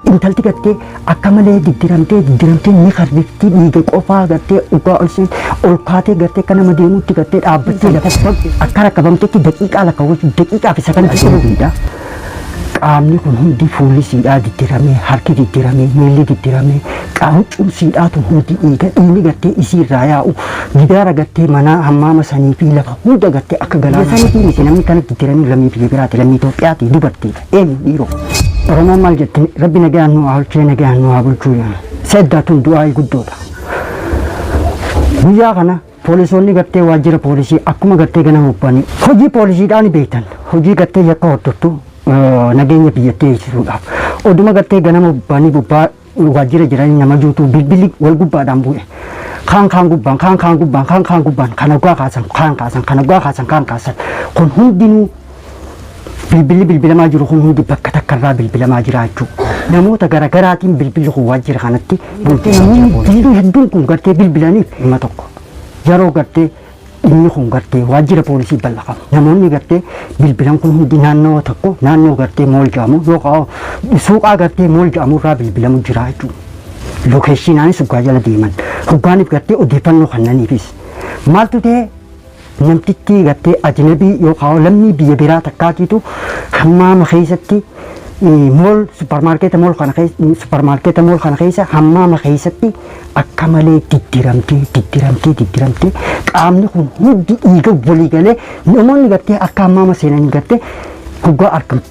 intalti gattee akka malee diddiramtee ni karrifti dhiiga qofaa gattee dhugaa ol kaatee gattee akka nama deemuutti gattee dhaabbattee lafa akka rakkabamtetti daqiiqaa lakkaawwachuun daqiiqaa fi sagantii jedhamudha. Qaamni kun hundi fuulli siidhaa diddiramee harki diddiramee miilli diddiramee qaamni siidhaatu hundi dhiigni gattee isiirraa yaa'u gidaara gattee manaa hammaama sanii fi lafa hunda gattee akka galaana sanii fi namni kana diddiramee lammii biyya biraati lammii Itoophiyaati dubartiidha eenyu dhiiroo. Oromoon maal jetti rabbi nagaan nu haa bulchee nagaan nu haa bulchuu seddaatuun du'aa guddoodha. Guyyaa kana poolisoonni gattee waajjira poolisii akkuma gattee ganama uffanii hojii poolisiidhaan beektan hojii gattee yakka hordoftu nageenya biyyattii eegsisuudhaaf oduma gattee ganama uffanii gubbaa waajjira jiranii nama juutuu bilbilli wal gubbaadhaan bu'e kaan gubbaan kan oggaa kaasan kan oggaa kaasan kun hundinuu bilbilamaa jiru kun hundi bakka takkarraa bilbilamaa jira jechuudha. Namoota garaagaraatiin bilbilli kun waajjira kanatti namoonni hedduun kun gartee bilbilaniif dhimma tokko yeroo gartee inni kun gartee waajjira poolisii bal'aqama. Namoonni gartee bilbilan kun hundi naannoo tokko naannoo gartee mool jedhamu yookaan suuqaa gartee mool jedhamurraa bilbilamu jira jechuudha. Lookeeshinaanis hoggaa jala deeman hoggaaniif gartee odeeffannoo kannaniifis maaltu ta'e namtitti gattee ajnabii yookaan lammii biyya biraa takkaatiitu hammaama keessatti mool supermarkeeta mool kana keessa hammaama keessatti akka malee diddiramtee qaamni kun hundi dhiiga walii galee namoonni gattee akka hammaama seenanii gattee hoggaa argamu.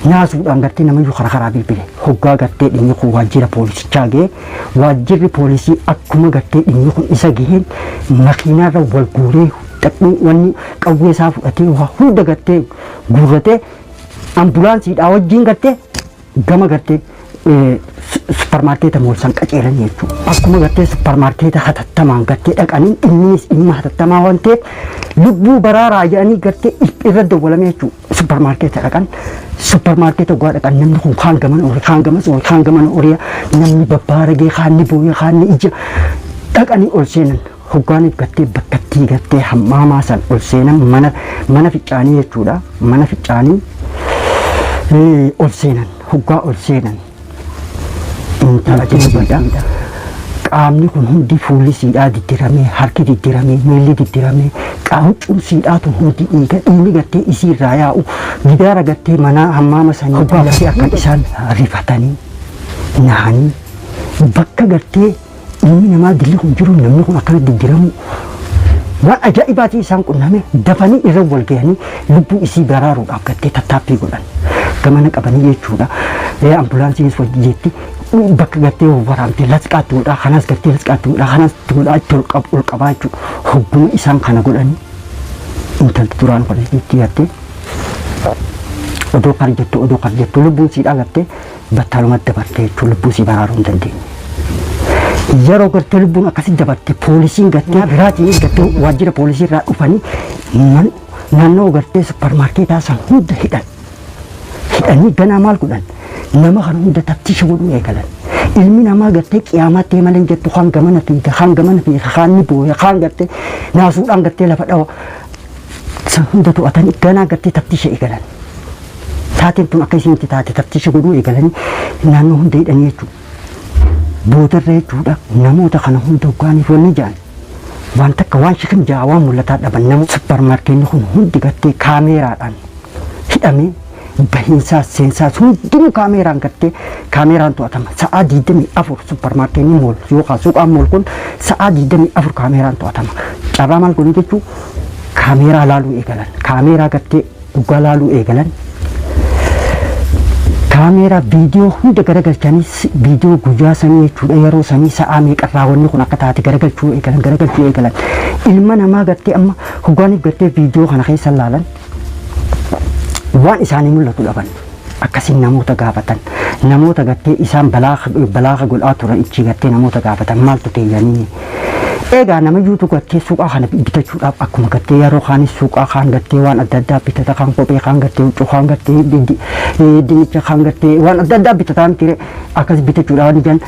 Naasuudhaan gattee namayyuu karaa bilbile hoggaa gattee dhimmi kun waajjira poolisichaa ga'e waajjirri poolisii akkuma gattee dhimmi kun isa ga'een makiinaarra wal guuree wanni qawwee isaa fudhatee waa hunda gattee guurratee ambulaansiidhaa wajjin gattee gama gattee supermarkeeta moolsan qaceelan jechuudha. Akkuma gattee supermarkeeta hatattamaan gattee dhaqanii innis dhimma hatattamaa waan ta'eef lubbuu baraaraa jedhanii gattee irra dawwalame jechuudha. Supermarkeeta dhaqan supermarkeeta guddaa dhaqan namni kun kaan gaman orii namni babbaaragee kaanni booyee kaanni ija dhaqanii ol seenan hoggaaniif gattee bakkattii gattee hammaamaa san ol seenan mana ficcaanii jechuudha. Mana ficcaanii ol seenan hoggaa ol seenan intala jechuudha. Qaamni kun hundi fuulli siidhaa diddiramee harki diddiramee miilli diddiramee qaamni siidhaatu hundi dhiigni gattee isiirraa yaa'u gidaara gattee manaa hammaama sanii hoggaa gattee akka isaan rifatanii nahanii bakka gattee inni namaa dilli kun jiru namni kun akkana diddiramu waan ajaa'ibaati isaan qunname dafanii irra wal ga'anii lubbuu isii baraaruudhaaf gattee tattaaffii godhan gamana qabanii jechuudha. Ambulaansiinis wajji jetti bakka gattee waraabdee lasqaatti godhaa kanas gattee lasqaatti godhaa kanas godhaa itti ol qabaa jechuudha. Hogguma isaan kana godhanii intalti duraan qoleetti gattee odoo kan jettu lubbuun siidhaa gattee battalumatti dabartee jechuudha lubbuu sii baraaruu hin dandeenye. Yeroo gartee lubbuun akkasii dabarte poolisiin gattee biraatiin gattee waajjira poolisii irraa dhufanii naannoo gartee supermarkeetaa san hunda hidhanii ganaa maal godhan nama kan hunda taftiisha godhuu eegalan. Ilmi namaa gattee qiyaamaatti malee jettu kaan gamana fi kaanni booya kaan gattee naasuudhaan gattee lafa dhawa san hunda to'atanii ganaa gattee taftiisha eegalan. Taateen tun akka isinitti taate taftiisha godhuu eegalanii naannoo hunda hidhanii jechuudha. Boodarra jechuudha namoota kana hunda hoggaaniif wanni jedhan waan takka waan shikin ja'a waan mul'ataa dhaban namoota supermarkeetni kun hundi gattee kaameeraadhaan hidhamee bahiinsaas seensaas hundinuu kaameeraan gattee kaameeraan to'atama sa'aa 24 supermarkeetni mool yookaan suuqaan mool kun sa'aa 24 kaameeraan to'atama. Carraa maal godhu jechuun kaameeraa laaluu eegalan kaameeraa gattee dhugaa laaluu eegalan. Kaameeraa viidiyoo hunda garagalchanii viidiyoo guyyaa sanii jechuudha yeroo sanii sa'aa meeqarraa wanni kun akka taate garagalchuu eegalan ilma namaa gattee amma hoggaaniif gattee viidiyoo kana keessa laalan waan isaanii mul'atu dhaban akkasiin namoota gaafatan namoota gattee isaan balaaqa godhaa turan ichi gattee namoota gaafatan maaltu ta'anii egaa nama yuutu gattee suuqaa kana bitachuudhaaf akkuma gattee yeroo kaanis suuqaa kaan gattee waan adda addaa bitata kaan kophee kaan gattee huccuu kaan gattee dinnicha kaan gattee waan adda addaa bitataan ture akkas bitachuudhaaf ni jan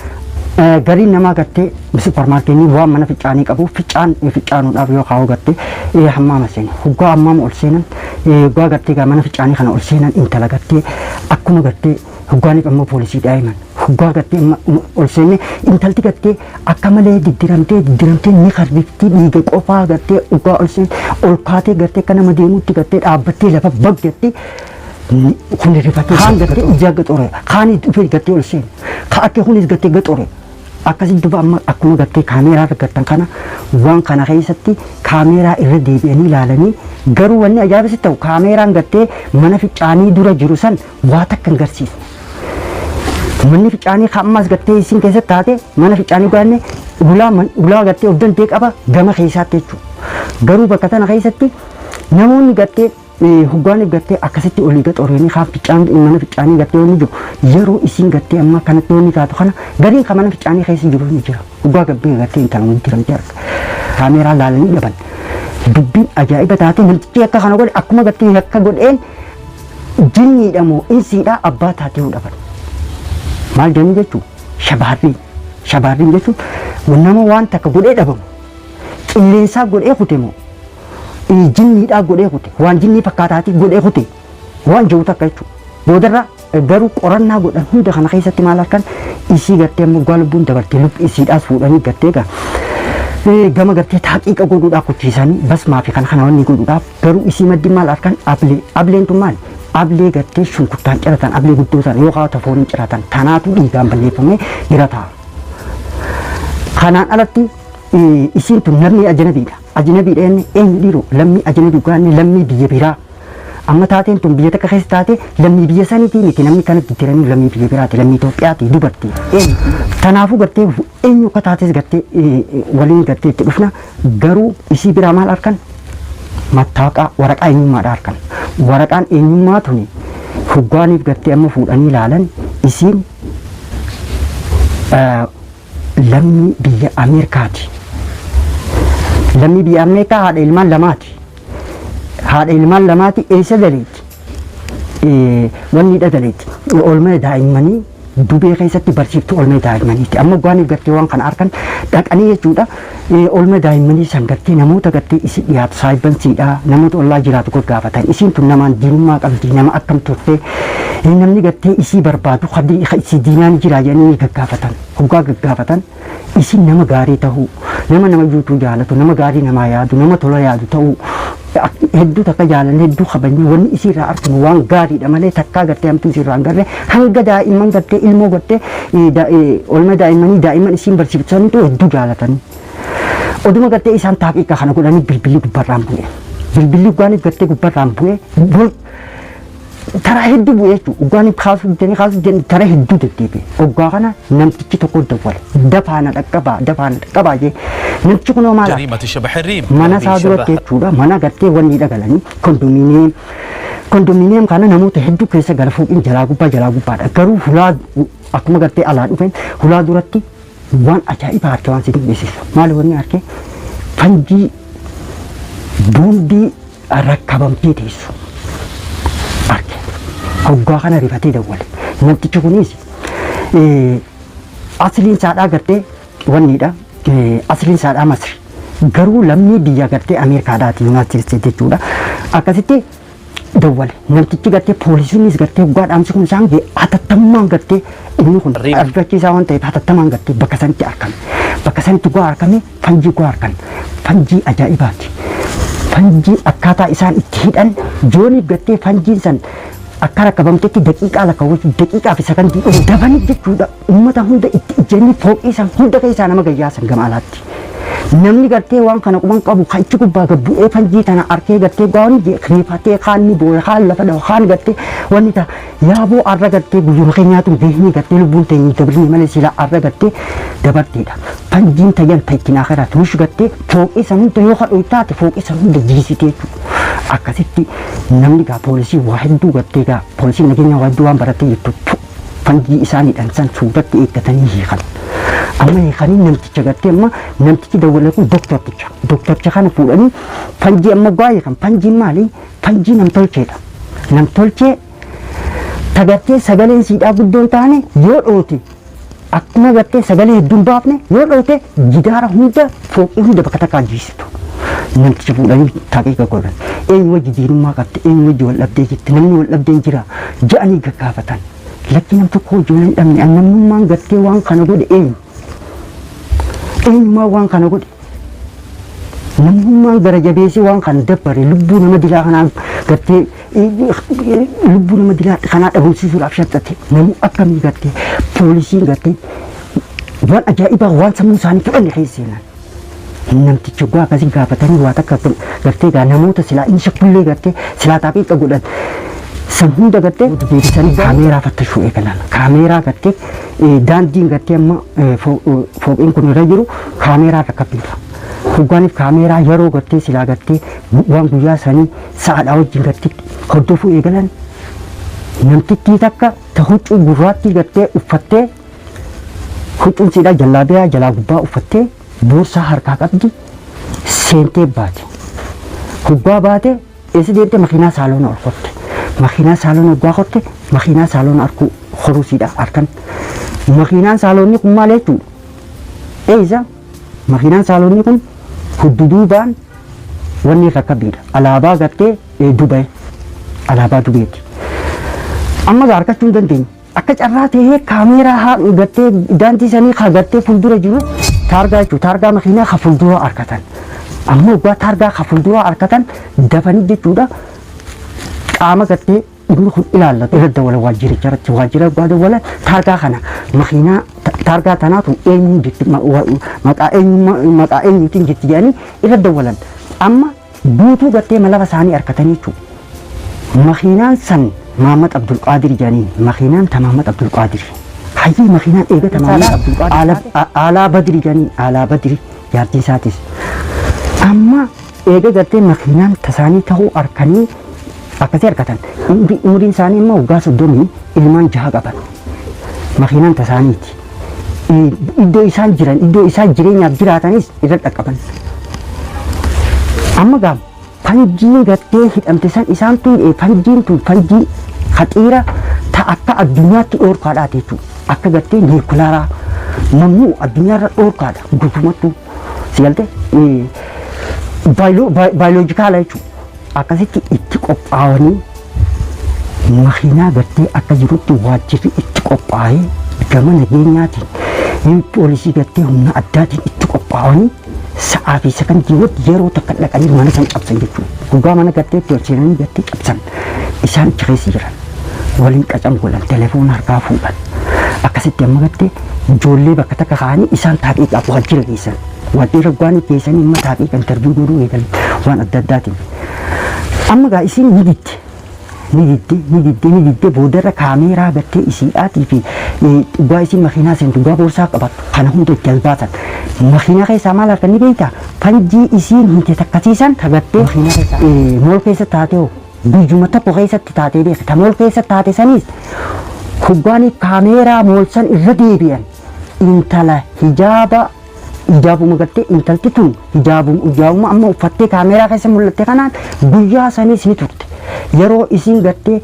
gariin namaa gattee supermarkeetni waan mana ficcaanii qabu ficcaanuudhaaf yoo kaa'u gattee hammaama seeni hoggaa hammaama ol seenan hoggaa gattee mana ficcaanii kana ol seenan intala gattee akkuma gattee hoggaaniif ammoo poolisii daa'iman hoggaa gattee ol seenne intalti gattee akka malee diddiramtee ni karbiftii dhiiga qofaa gattee hoggaa ol seenne ol kaatee gattee akka nama deemuutti gattee dhaabbattee lafa baggattee kun rifatee kaan gattee ijaa gaxoore kaanii dhufee gattee ol seenne ka akka kunis gattee gaxoore akkasii duba amma akkuma gattee kaameeraa argattan kana waan kana keessatti kaameeraa irra deebi'anii ilaalanii garuu wanni ajaa'ibsi ta'u kaameeraan gattee mana fincaanii dura jiru san waa takka hin garsiisne. Manni fincaanii ammas gattee isin keessatti taate mana fincaanii gaanne ulaa gattee of dandee qaba gama keessaatti jechuudha. Garuu bakka tana keessatti namoonni gattee hoggaaniif gattee akkasitti olii gaxooranii kaan mana fincaanii gattee wanni jiru yeroo isin gattee amma kanatti wanni taatu kana gariin kan mana fincaanii keessa jiru ni jira. Hoggaa gabbee gattee intala wanti jiramtee arga. Kaameeraa laalanii dhaban. Dubbiin ajaa'iba taate namtichi akka kana godhe akkuma gattee akka godheen jinniidha moo insiidha abbaa taatee dhaban. Maal jennu jechuun shabaarriin jechuun nama waan takka godhee dhabamu qilleensaa godhee kute moo jinniidhaa godhee kute waan jinnii fakkaataatii godhee kute waan jiru takka jechuudha. Boodarra garuu qorannaa godhan hunda kana keessatti maal argan isii gattee ammoo gaa lubbuun dabartee lubbi isiidhaas fuudhanii gattee gama gattee taaqiiqa godhuudhaaf kuchiisanii basmaa fi kana wanni godhuudhaaf garuu isii maddi maal argan ableen tun maali? Ablee gattee shunkurtaan ciratan ablee guddoo sana yookaan tafooniin ciratan tanaatu dhiigaan balleeffamee jira ta'a. Kanaan alatti isiin tun namni ajnabiidha. Ajnabiidha inni eenyu dhiiru lammii ajnabii gaanne lammii biyya biraa. Amma taateen tun biyya takka keessa taate lammii biyya saniitii miti namni kanatti jiranii lammii biyya biraati lammii Itoophiyaati dubartii. Tanaafuu gattee eenyu akka taates gattee waliin gattee itti dhufna garuu isii biraa maal argan mattaaqaa waraqaa eenyummaadha argan. Waraqaan eenyummaa tuni hoggaaniif gattee amma fuudhanii ilaalan isiin lammii biyya Ameerikaati. Lammii biyya Ameerikaa haadha ilmaan lamaati. Haadha ilmaan lamaati eessa daleetti? Wanni daleetti. Oolmaa daa'immanii dubee keessatti barsiiftuu oolmaa daa'immaniiti. Amma hoggaaniif gattee waan kana argan dhaqanii jechuudha. Oolmaa daa'immanii san gattee namoota gattee isi dhiyaatu saayibansiidha. Namoota ollaa jiraatu gaggaafatan. Isiin tun namaan diinummaa qabdi nama akkam turte namni gattee isii barbaadu isii diinaan jira jedhanii gaggaafatan. Hoggaa gaggaafatan isiin nama gaarii ta'uu nama juutuu jaalatu nama gaarii namaa yaadu nama tola yaadu ta'uu hedduu takka jaalanne hedduu kabajne wanni isiirraa argamu waan gaariidha malee takkaa gattee hamtuu isiirraa hin garre hanga daa'imman gattee ilmoo gattee oolmaa daa'imman isiin barsiifatu hedduu jaalatanii. Oduma gattee isaan taaqiiqa kana godhanii bilbilli gubbarraan bu'e. Bilbilli hoggaaniif gattee gubbarraan bu'e taraa hedduu bu'e jechuudha. Hoggaaniif kaasuu jedhanii taraa hedduu deddeebi'e. Hoggaa kana namtichi tokko dawwale. Dafaana dhaqqabaa jee. Namtichi kunoo maal mana isaa duratti jechuudha. Mana gattee wanni dhagalanii kondominiyeem kana namoota hedduu keessa gara fuudhin jalaa gubbaadha. Garuu hulaa akkuma gattee alaa dhufeen hulaa duratti waan ajaa'ibaa harkee waan si dinqisiisu. Maali wanni harkee fanjii boombii rakkabamtee teessu. Harkee hoggaa kana rifatee dawwale. Namtichi kunis asliin isaadhaa gartee wanniidha. Asliin isaadhaa Masri. Garuu lammii biyya gartee Ameerikaadhaati Yuunaayitid Isteetsi jechuudha. Akkasitti dawwale. Namtichi gartee poolisiinis gartee hoggaa dhaamsi kun isaan hatattamaan gartee inni kun argachiisaa waan ta'eef hatattamaan gartee bakka sanitti argame. Bakka sanitti gaa argame fanjii gaa argan. Fanjii ajaa'ibaati. Fanjii akkaataa isaan itti hidhan jooniif gartee fanjiin san akka rakkabamtetti daqiiqaa lakkaawwachuuf daqiiqaa fi sakandii dabanii jechuudha. Uummata hunda itti ijjanii fooqii san hunda keessaa nama gayyaasan gama alaatti. Namni gartee waan kana quban qabu kan itti gubbaa gabbu'ee fanjii tana arkee gartee gaawwan rifatee kaanni booya kaan lafa dhawa kaan gartee wanni ta'a yaaboo arra gartee guyyuma keenyaatu beekni gartee lubbuun teenyi dabarni malee sila arra gartee dabarteedha. Fanjiin tayyan tayyiin akaraati nushi gartee fooqii san hunda yoo kadhu taate fooqii san hunda jiisitee jechuudha. Akkasitti namni gaa poolisii waa hedduu gartee gaa poolisiin nageenya waa hedduu waan baratee jettu fanjii isaaniidhaan san suudatti eeggatanii hiikan. Amma hiikanii namticha gartee amma namtichi dawwale kun doktorticha. Doktorticha kana fuudhanii fanjii amma gaa'ee kan fanjiin maali? Fanjii namtolcheedha. Namtolchee tagartee sagaleen siidhaa guddoon taane yoo dhoote akkuma gartee sagalee hedduun baafne yoo dhoote gidaara hunda fooqii hunda bakka takkaa jiisitu. Namticha fuudhanii taaqiiqa godhan. Eenyu wajji diinummaa qabdi eenyu wajji wal dhabdee jirti namni wal dhabdeen jira jedhanii gaggaafatan. lakki nam tokko ijoolleen dhabne namummaan gartee waan kana godhe eenyummaa waan kana godhe namummaan gara jabeessee waan kana dabbare lubbuu nama dilaa kanaa gartee lubbuu nama dilaa kanaa dhabamsiisuudhaaf shaxxate namuu akkamii gartee poolisiin gartee waan ajaa'ibaa waan sammuu isaanii fudhanne keesseenan namtichi oggaa akkasii gaafatanii waa takka gartee gaa namoota silaa inni shakkullee gartee silaa taaphii godhan san hunda gartee deebisanii kaameeraa fattashuu eegalan kaameeraa gartee daandiin gartee amma fooqeen kun irra jiru kaameeraa rakkabbiidha. Hoggaaniif kaameeraa yeroo gartee silaa gartee waan guyyaa sanii sa'aadhaa wajjin gartee hordofuu eegalan namtittii takka ta huccuu gurraattii gartee uffattee huccuun siidhaa jallaabiyaa jalaa gubbaa uffattee boorsaa harkaa qabdi seentee baate. Hoggaa baate eessa deemte makiinaa saaloona ol qotte. Makiinaa saaloona hoggaa qotte makiinaa saaloona harkuu horuusiidha harkan. Makiinaan saaloonni kun maal jechuudha? Eessa makiinaan saaloonni kun hudduduubaan wanni rakkabbiidha. Alaabaa gartee Dubaay alaabaa Dubeeti. Amma harkachuu hin dandeenye. Akka carraa ta'ee kaameeraa gartee daandii sanii haa gartee fuuldura jiru taargaa jechuudha. Taargaa makiinaa haa fuuldura harkatan. Amma hoggaa taargaa haa fuuldura harkatan dafanii jechuudha. Qaama gartee inni kun ilaallatu irra dawwala waajjiricha irratti waajjira hoggaa dawwala taargaa kana makiinaa taargaa tanaatu eenyuun jetti maqaa eenyuutiin jetti jedhanii irra dawwalan. Amma guutuu gartee malafa isaanii harkatanii jechuudha. Makiinaan san Maamad Abdul Qaadir jedhanii makiinaan ta Maamad Abdul Qaadir. Hayyii makiinaan eegata Maamad Abdul Qaadir Alaa Badri jedhanii Alaa Badri jaartiin isaatis. Amma eega gartee makiinaan tasaanii ta'uu harkanii akkasii harkatan. Umriin isaanii immoo waggaa 30 ilmaan 6 qaban. Makiinaan tasaaniiti. Iddoo isaan jiran iddoo isaan jireenyaaf jiraatanis irra dhaqqaban. Amma gaam fanjiin gartee hidhamte san isaan tun fanjiin tun fanjii haxiira ta akka addunyaatti dhoorkaadhaati jechuudha. Akka gartee niikulaaraa mamnuu addunyaarra dhoorkaadha guutumattuu si galte baayoloojikaala jechuudha. Akkasitti itti qophaa'anii makiinaa gartee akka jirutti waajjirri itti qophaa'ee gama nageenyaatiin poolisii gartee humna addaatiin itti qophaa'anii sa'aa fi sekondii yeroo takka dhaqanii mana san cabsan jechuudha. Guggaa mana gartee itti ol seenanii gartee cabsan isaan itti keessa jiran waliin qacam godhan telefoona harkaa fuudhan akkasitti amma gartee ijoollee bakka takka kaa'anii isaan taaqiidhaaf waajjira geessan. Waajjira gwaanii keessanii amma taaqiidha interviyu godhuu eegalan waan adda addaatiin. Amma gaa isiin ni didde boodarra kaameeraa gartee isiidhaatii fi dhugaa isiin makiinaa seentu dhugaa boorsaa qabatu kana hunda itti albaatan. Makiinaa keessaa maal harkan ni beektaa? Fanjii isiin hinte takkasiisan tagattee mool keessa taatee biyyuma tokko keessatti taatee beekta. Mool keessa taate sanis hoggaanii kaameeraa moolsan irra deebi'an intala hijaabuma gartee intalti tun hijaabuma amma uffattee kaameeraa keessa mul'atte kanaan guyyaa sanis ni turte. Yeroo isiin gartee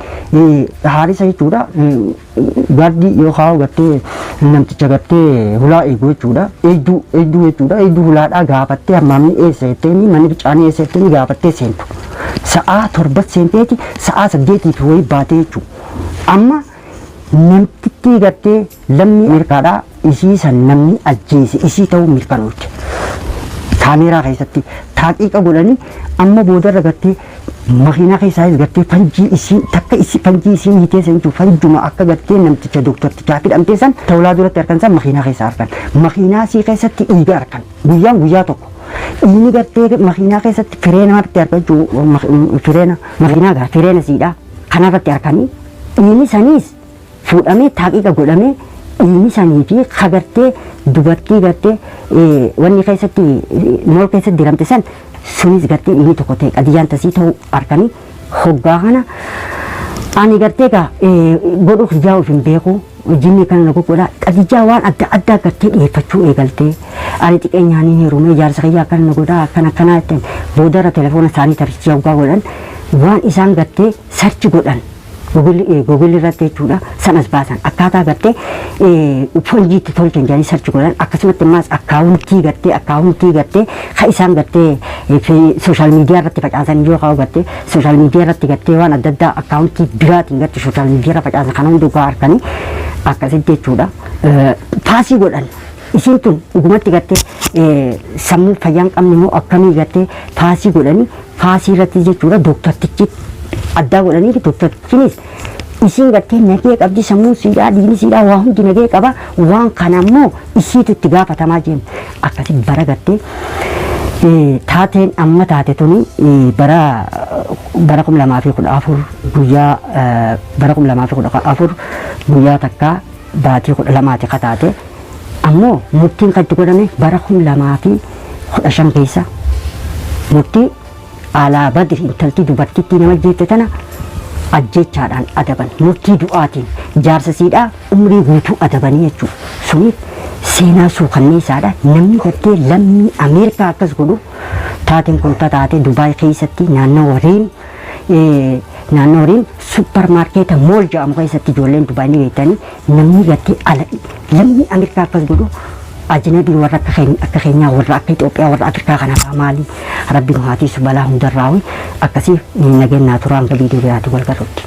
haarisa jechuudha gaardii yookaan gartee namticha gartee hulaa eeguu jechuudha eegduu jechuudha eegduu hulaadhaa gaafattee hammaamni eessa jetteeni manni bicaanii eessa jetteeni gaafattee seentu sa'aa 7 seenteeti sa'aa 8 wayii baatee jechuudha. Amma namtittii gartee lammii Ameerikaadhaa isii san namni ajjeese isii ta'uu mirkanooti. Kaameeraa keessatti taaqiiqa godhanii amma boodarra gartee makiinaa keessaa gartee fanjii isiin takka fanjii isiin hitee seentu fanjuma akka gartee namticha dooktortichaa fidhamtee san tawlaa duratti harkan san makiinaa keessaa harkan. Makiinaa isii keessatti dhiiga harkan guyyaa tokko. Inni gartee makiinaa keessatti fireena marti argachuu fireena makiinaa gaa fireena siidhaa kanarratti harkanii inni saniis fuudhamee taaqiiqa godhamee inni sanii fi hagartee dubartii gartee wanni keessatti mool keessatti diramte san sunis gartee inni tokko ta'e qadiyyaan tasii ta'uu harkanii hoggaa kana ani gartee gaa godhuuf jaa'uuf hin beeku jinni kana na godhaa qadiyyaa waan adda addaa gartee dhiyeeffachuu eegaltee ani xiqqeenyaanii heerumee jaarsa kiyyaa akkana na godhaa akkana jetteen boodarra telefoona isaanii tarchii hoggaa godhan waan isaan gartee sarchi godhan Google irratti jechuudha sanas baasan akkaataa gartee fooljiitti tolchan jedhanii sarchi godhan akkasumatti ammas akkaawuntii gartee kan isaan gartee sooshaal miidiyaa irratti facaasan yoo qabu gartee sooshaal miidiyaa irratti gartee waan adda addaa akkaawuntii biraatiin gartee sooshaal miidiyaa irra facaasan kana hundi dhugaa harkanii akkasitti jechuudha paasii godhan. Isin tun dhugumatti gartee sammuu fayyaan qabne moo akkamii gartee paasii godhanii paasii irratti jechuudha dooktartichi addaa godhanii dooktartichinis isin gartee nagee qabdi sammuu siidhaa dhiigni siidhaa waa hundi nagee qaba waan kana immoo isiitu itti gaafatamaa jiru akkasi bara gartee taateen amma taate tuni bara 2014 guyyaa bara 2014 guyyaa takka baatii 12 kataate ammoo murtiin kan itti godhame bara 2015 keessa murtii alaa badri intalti dubartittii nama jeette tana ajjechaadhaan adaban murtii du'aatiin jaarsa siidhaa umrii guutuu adabanii jechuudha suniif seenaa suukanneessaadha namni gartee lammii Ameerikaa akkas godhu taateen kun taate Dubaay keessatti naannoo Riim suppermaarkeeta mool jedhamu keessatti ijoolleen Dubaay ni beektanii namni gartee lammii Ameerikaa akkas godhu ajnabii warra akka keenyaa warra akka Itoophiyaa warra Afrikaa kanaafaa maali rabbiin haatiisu balaa hundarraa akkasii nageenyaa turaan gabii duriyaati wal garuutti.